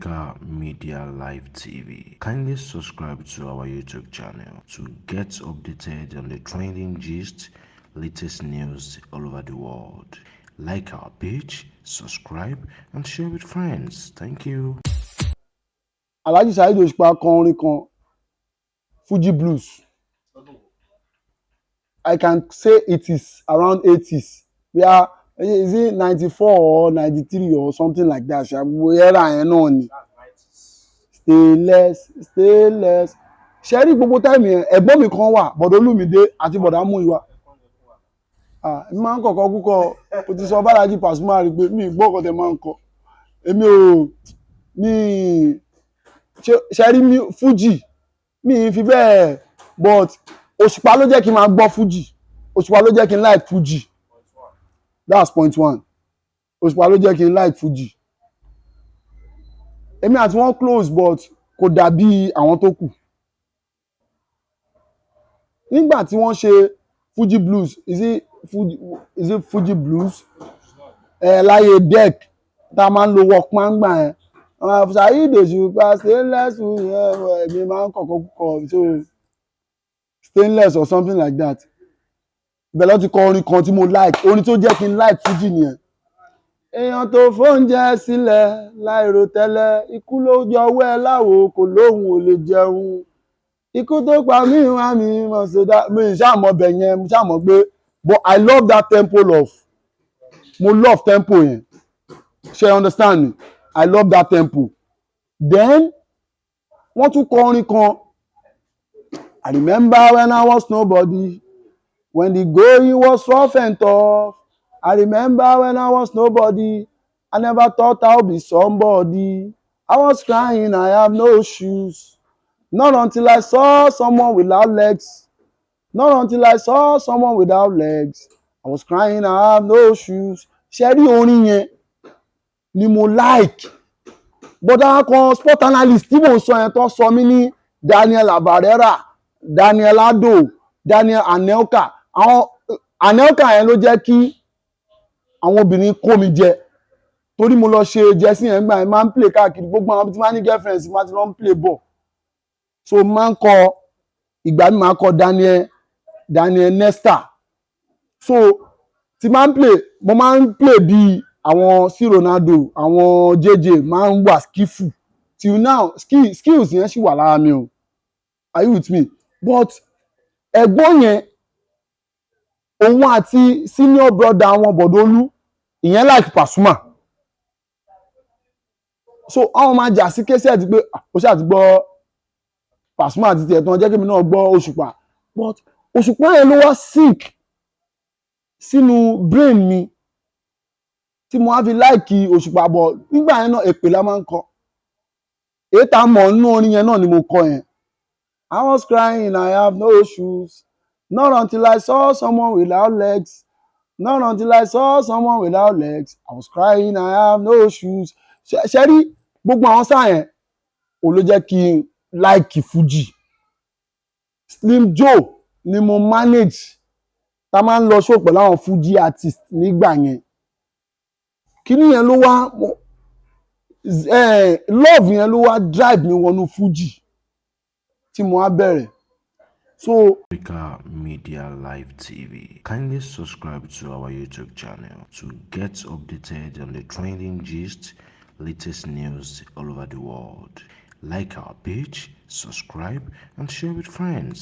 Africa Media Live TV. Kindly subscribe to our YouTube channel to get updated on the trending gist, latest news all over the world. Like our page, subscribe, and share with friends. Thank you. Alhaji Saheed Osupa kan orin kan Fuji blues. I can say it is around 80s. We are, is it 94 or 93 or something like that? Era yẹn náà ni. Stay less. Ṣé rí gbogbo táìmù yẹn ẹ̀gbọ́n mi kan wà Bọ̀dọ̀ Olúmídé àti Bọ̀dá Múyìwá. Mi máa ń kọ̀kọ́ púpọ̀ o ti sọ Bálájí Pasuma rí pé mi gbọ́ ọ̀kọ̀ tẹ máa ń kọ. Èmi ò ní ṣe rí Fuji mi fi bẹ́ẹ̀ but Òṣùpá ló jẹ́ kí n máa gbọ́ Fuji. Òṣùpá ló jẹ́ kí n like Fuji. That's point one. Òṣùpá ló jẹ́ kí n like Fuji. Èmi àti wọn close but kò dàbí àwọn tó kù. Nígbà tí wọ́n ṣe Fuji blues, is it Fuji blues? Láyé deck tá a máa ń lo Walkman gbà yẹn. Saheed Osupa stainless èmi máa ń kọ̀kọ́ kọ̀ so stainless or something like that. Ibẹ̀ ló ti kọ orin kan tí mo like, orin tó jẹ́ kí n like Fuji nìyẹn. Èèyàn tó fóúnjẹ sílẹ̀ láìrò tẹ́lẹ̀, ikú ló jọwọ́ ẹ láwo kò lóhùn ò lè jẹun. Ikú tó pa mí wá mi mọ̀ sódà mi ṣàmọ̀ bẹ̀ yẹn mo ṣàmọ̀ pé but I love that tempo mo love tempo yẹn. Ṣé understand me? I love that tempo. Then wọ́n tún kọ orin kan. I remember when I was nobody, when the going was rough and tough. I remember when I was nobody, I never thought I'll be somebody. I was crying, I have no shoes. Not until I saw someone without legs. Not until I saw someone without legs. I was crying, I have no shoes. Ṣé rí orin yẹn ni mo like. But àwọn kan sport analyst tí mo sọ yẹn tó sọ mí ní Daniel Abarera, Daniel Ado, Daniel Anelka. Àwọn Anelka yẹn ló jẹ́ kí àwọn obìnrin kó mi jẹ torí mo lọ ṣe jẹ́sí yẹn gbà yẹn máa ń play káàkiri gbogbo àwọn tí máa ní girlfriends máa ti lọ ń play ball. So máa ń kọ ìgbà mi máa kọ Daniel Nesta. So tí máa ń play mo máa ń play bíi àwọn sí Ronaldo àwọn JJ máa ń wà skillful till now skills yẹn ṣì wà lára mi o. Are you with me? But ẹ̀gbọ́n yẹn òun àti senior brother àwọn Bọ̀dọ̀lú ìyẹn like Pasuma. So àwọn máa jà sí kẹsẹ̀tì pé ó ṣáà ti gbọ́ Pasuma àti tiẹ̀ tán jẹ́ kí mi náà gbọ́ Òṣùpá. But Òṣùpá yẹn ló wá sink sínú brain mi tí mo á fi like Òṣùpá bọ̀ nígbà yẹn náà èpè la máa ń kọ. Èyí tá a mọ̀ nínú orin yẹn náà ni mo kọ yẹn. I was crying, I have no shoes. Not until I saw someone without legs. Not until I saw someone without legs. I was crying, I have no shoes. Ṣé rí gbogbo àwọn sáà yẹn ò ló jẹ́ kí n like Fuji. Slim Joe ni mo manage tá a máa ń lọ show pẹ̀lú àwọn Fuji artist nígbà yẹn. Kíní yẹn ló wá love yẹn ló wá drive mi wọnú Fuji tí mo á bẹ̀rẹ̀. So Africa Media Live TV. Kindly subscribe to our YouTube channel to get updated on the trending gist, latest news all over the world. Like our page, subscribe, and share with friends.